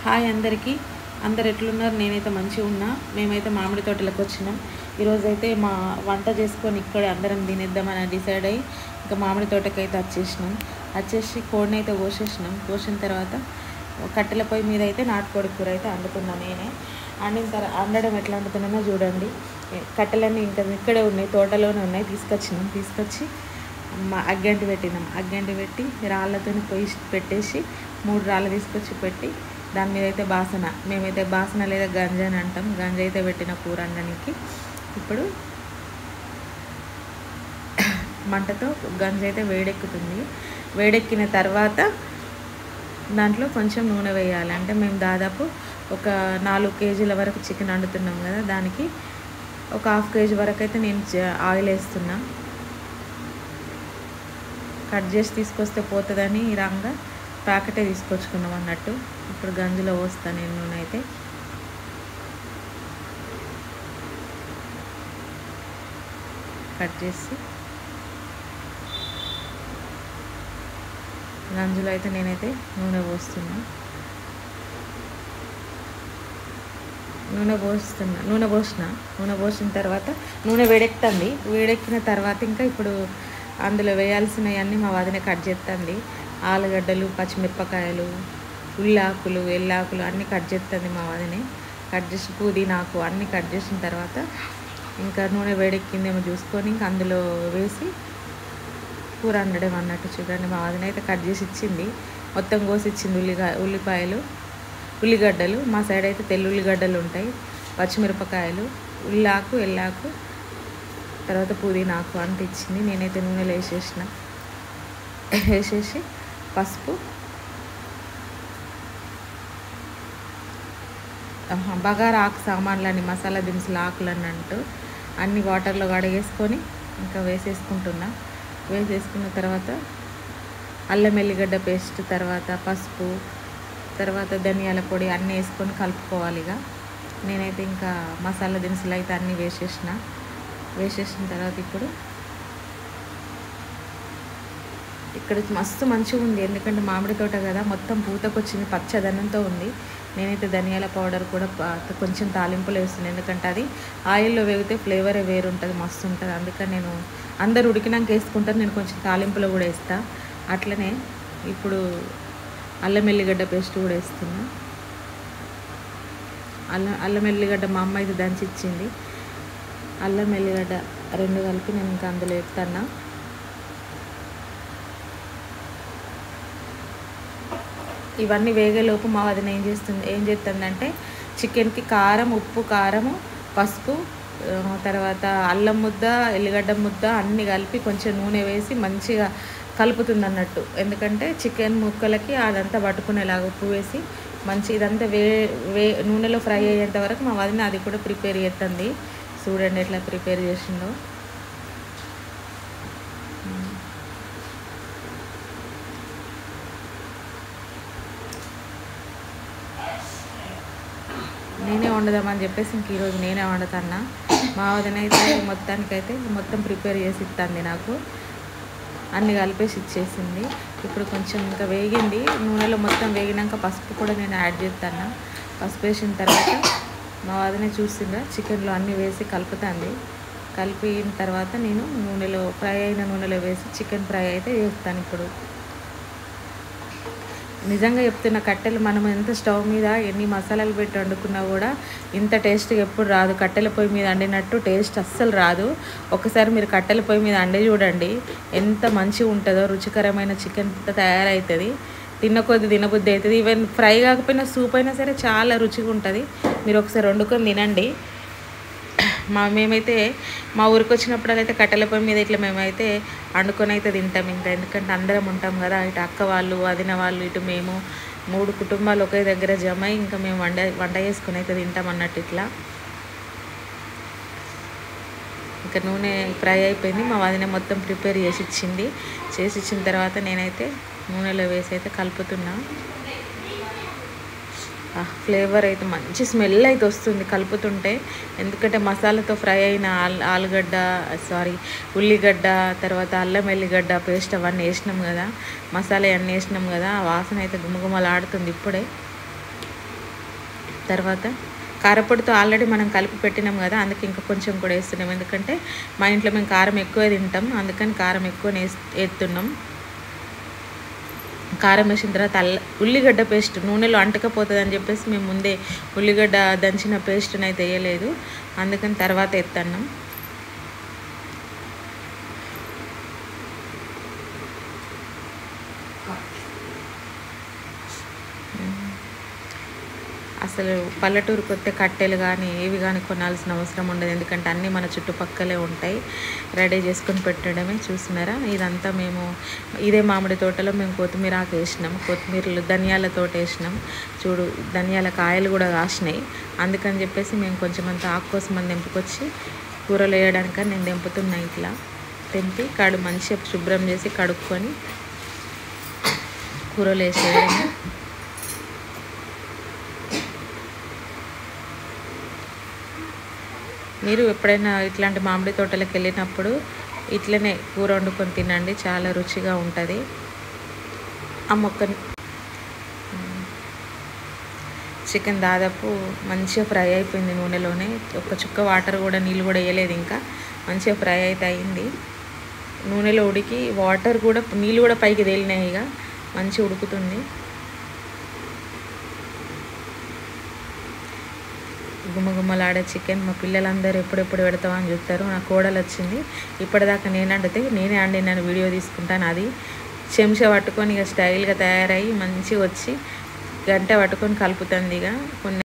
Hi అందరికీ. అందరు ఎట్లున్నారు? నేనైతే మంచిగా ఉన్నా. మేమైతే మామిడి తోటలకు వచ్చినాం. ఈరోజైతే మా వంట చేసుకొని ఇక్కడే అందరం తినేద్దామని డిసైడ్ అయ్యి ఇంకా మామిడి తోటకైతే వచ్చేసి కోడిని అయితే కోసేసినాం. కోసిన తర్వాత కట్టెల పొయ్యి మీద అయితే నాటుకోడి కూర అయితే వండుతున్నాను నేనే. వండడం ఎట్లా వండుతున్నానో చూడండి. కట్టెలన్నీ ఇంకా ఇక్కడే ఉన్నాయి, తోటలోనే ఉన్నాయి. తీసుకొచ్చి అగ్గంటి పెట్టి రాళ్ళతో పొయ్యి పెట్టేసి 3 రాళ్ళు తీసుకొచ్చి పెట్టి దాని మీద అయితే బాసన, మేమైతే బాసన లేదా గంజ అని అంటాం. గంజ అయితే పెట్టిన కూర వండడానికి. ఇప్పుడు మంటతో గంజ అయితే వేడెక్కుతుంది. వేడెక్కిన తర్వాత దాంట్లో కొంచెం నూనె వేయాలి. అంటే మేము దాదాపు ఒక 4 కేజీల వరకు చికెన్ వండుతున్నాం కదా, దానికి ఒక 1/2 కేజీ వరకు అయితే నేను ఆయిల్ వేస్తున్నా. కట్ చేసి తీసుకొస్తే పోతుందని రంగా ప్యాకెటే తీసుకొచ్చుకున్నాం అన్నట్టు. ఇప్పుడు గంజిలో పోస్తాను నేను నూనె అయితే. కట్ చేసి గంజిలో అయితే నేనైతే నూనె పోస్తున్నా. నూనె పోసిన తర్వాత నూనె వేడెక్కిన తర్వాత ఇంకా ఇప్పుడు అందులో వేయాల్సినవన్నీ మా వదిన కట్ చేస్తుంది. ఆలుగడ్డలు, పచ్చిమిరపకాయలు, ఉల్లాకులు, ఎల్లాకులు అన్నీ కట్ చేస్తుంది మా వదినే. కట్ చేసి పుదీనాకు అన్నీ కట్ చేసిన తర్వాత ఇంకా నూనె వేడెక్కిందేమో చూసుకొని ఇంకా అందులో వేసి కూర వండడం అన్నట్టు. చూడండి, మా వదిన అయితే కట్ చేసి ఇచ్చింది, మొత్తం కోసి ఇచ్చింది. ఉల్లిగడ్డలు మా సైడ్ అయితే తెల్లుల్లిగడ్డలు ఉంటాయి, పచ్చిమిరపకాయలు, ఉల్లాకు, ఎల్లాకు, తర్వాత పుదీనాకు అంత ఇచ్చింది. నేనైతే నూనెలో వేసేసి పసుపు, బగారా ఆకు సామాన్లని, మసాలా దినుసులు ఆకులు అన్నట్టు అన్ని వాటర్లో కడిగేసుకొని ఇంకా వేసేసుకున్న తర్వాత అల్లం ఎల్లిగడ్డ పేస్ట్, తర్వాత పసుపు, తర్వాత ధనియాల పొడి అన్నీ వేసుకొని కలుపుకోవాలి. ఇక నేనైతే ఇంకా మసాలా దినుసులు అయితే అన్నీ వేసేసిన తర్వాత ఇక్కడ మస్తు మంచిగా ఉంది. ఎందుకంటే మామిడి తోట కదా, మొత్తం పూతకొచ్చింది, పచ్చదనంతో ఉంది. నేనైతే ధనియాల పౌడర్ కూడా కొంచెం తాలింపులో వేస్తున్నాను. ఎందుకంటే అది ఆయిల్లో వేగితే ఫ్లేవరే వేరు ఉంటుంది, మస్తు ఉంటుంది. అందుకని నేను అందరు ఉడికినాక వేసుకుంటాను, నేను కొంచెం తాలింపులో కూడా వేస్తాను. అట్లనే ఇప్పుడు అల్లం ఎల్లిగడ్డ పేస్ట్ కూడా వేస్తున్నా. అల్లం ఎల్లిగడ్డ మా అమ్మ అయితే దంచి ఇచ్చింది. అల్లం ఎల్లిగడ్డ 2 కలిపి నేను ఇంకా అందులో వేస్తాను. ఇవన్నీ వేగేలోపు మా వదిన ఏం చేస్తుందంటే చికెన్కి ఉప్పు, కారము, పసుపు, తర్వాత అల్లం ముద్ద, ఎల్లిగడ్డ ముద్ద అన్నీ కలిపి కొంచెం నూనె వేసి మంచిగా కలుపుతుంది అన్నట్టు. ఎందుకంటే చికెన్ ముక్కలకి అదంతా పట్టుకునేలాగా ఉప్పు వేసి మంచి ఇదంతా నూనెలో ఫ్రై అయ్యేంత వరకు మా వదిన అది కూడా ప్రిపేర్ చేస్తుంది. చూడండి ఎట్లా ప్రిపేర్ చేసిందో. నేనే వండుదామని చెప్పేసి ఇంక ఈరోజు నేనే వండుతున్నా. మా వదిన అయితే మొత్తానికైతే మొత్తం ప్రిపేర్ చేసి ఇస్తుంది, నాకు అన్నీ కలిపేసి ఇచ్చేసింది. ఇప్పుడు కొంచెం ఇంకా వేగింది, నూనెలో మొత్తం వేగినాక పసుపు కూడా నేను యాడ్ చేస్తాను. పసుపు వేసిన తర్వాత మా వదిన చూసిందా చికెన్లో అన్నీ వేసి కలుపుతుంది. కలిపిన తర్వాత నేను ఫ్రై అయిన నూనెలో వేసి చికెన్ ఫ్రై అయితే చేస్తాను. ఇప్పుడు నిజంగా చెప్తున్న, కట్టెలు మనం ఎంత స్టవ్ మీద ఎన్ని మసాలాలు పెట్టి వండుకున్నా కూడా ఇంత టేస్ట్గా ఎప్పుడు రాదు. కట్టెల పొయ్యి మీద వండినట్టు టేస్ట్ అస్సలు రాదు. ఒకసారి మీరు కట్టెల పొయ్యి మీద వండి చూడండి, ఎంత మంచిగా ఉంటుందో. రుచికరమైన చికెన్ తయారవుతుంది, తినబుద్ధి అవుతుంది. ఈవెన్ ఫ్రై కాకపోయినా సూప్ అయినా సరే చాలా రుచిగా ఉంటుంది. మీరు ఒకసారి వండుకొని తినండి. మేమైతే మా ఊరికి వచ్చినప్పుడు అయితే కట్టెల పొయ్యి మీద ఇట్లా మేమైతే వండుకొని అయితే తింటాం. ఇంకా ఎందుకంటే అందరం ఉంటాం కదా, ఇటు అక్క వాళ్ళు, వదిన వాళ్ళు, ఇటు మేము 3 కుటుంబాలు ఒకే దగ్గర జమ అయ్యి ఇంకా మేము వంట చేసుకుని అయితే తింటాం అన్నట్టు. ఇట్లా ఇంకా నూనె ఫ్రై అయిపోయింది. మా వదిన మొత్తం ప్రిపేర్ చేసి ఇచ్చిన తర్వాత నేనైతే నూనెలో వేసి అయితే కలుపుతున్నా. ఫ్లేవర్ అయితే మంచి స్మెల్ అయితే వస్తుంది కలుపుతుంటే. ఎందుకంటే మసాలాతో ఫ్రై అయిన ఉల్లిగడ్డ, తర్వాత అల్లం ఎల్లిగడ్డ పేస్ట్ అవన్నీ వేసినాం కదా, మసాలా అన్నీ వేసినాం కదా, ఆ వాసన అయితే గుమగుమలాడుతుంది ఇప్పుడే. తర్వాత కారపొడితో ఆల్రెడీ మనం కలిపి పెట్టినాం కదా, అందుకే ఇంకా కొంచెం కూడా వేస్తున్నాం. ఎందుకంటే మా ఇంట్లో మేము కారం ఎక్కువ తింటాం, అందుకని కారం ఎక్కువ వేస్తున్నాం. కారం వేసిన తర్వాత ఉల్లిగడ్డ పేస్ట్ నూనెలో అంటకపోతుంది అని చెప్పేసి మేము ముందే ఉల్లిగడ్డ దంచిన పేస్ట్ని అయితే వేయలేదు, అందుకని తర్వాత ఎత్తన్నాం. అసలు పల్లెటూరుకి వస్తే కట్టెలు కానీ ఏవి కానీ కొనాల్సిన అవసరం ఉండదు, ఎందుకంటే అన్నీ మన చుట్టుపక్కలే ఉంటాయి. రెడీ చేసుకొని పెట్టడమే. చూస్తున్నారా, ఇదంతా మేము ఇదే మామిడి తోటలో మేము కొత్తిమీర ఆకు వేసినాం, కొత్తిమీరలు ధనియాల తోట వేసినాం. చూడు, ధనియాల కాయలు కూడా కాసినాయి, అందుకని చెప్పేసి మేము కొంచెం అంత ఆకు కోసం అని తెంపుకొచ్చి కూరలు వేయడానికని నేను తెంపుతున్నా. ఇట్లా తెంపి మంచిగా శుభ్రం చేసి కడుక్కొని కూరలు వేసేయడమే. మీరు ఎప్పుడైనా ఇట్లాంటి మామిడి తోటలకు వెళ్ళినప్పుడు ఇట్లనే కూర వండుకొని తినండి, చాలా రుచిగా ఉంటుంది. ఆ చికెన్ దాదాపు మంచిగా ఫ్రై అయిపోయింది నూనెలోనే, ఒక చుక్క వాటర్ కూడా నీళ్ళు కూడా వేయలేదు, ఇంకా మంచిగా ఫ్రై అయితే అయింది. నూనెలో ఉడికి వాటర్ కూడా నీళ్ళు కూడా పైకి తేలినాయి, ఇక మంచిగా ఉడుకుతుంది. గుమ్మగుమ్మలాడే చికెన్ మా పిల్లలందరూ ఎప్పుడెప్పుడు పెడతామని చూస్తారు. నా కోడలు వచ్చింది, ఇప్పటిదాకా నేనే అండి నేను వీడియో తీసుకుంటాను. అది చెంచా పట్టుకొని ఇక స్టైల్గా తయారయ్యి మంచిగా వచ్చి గంట పట్టుకొని కలుపుతుంది. ఇక కొన్ని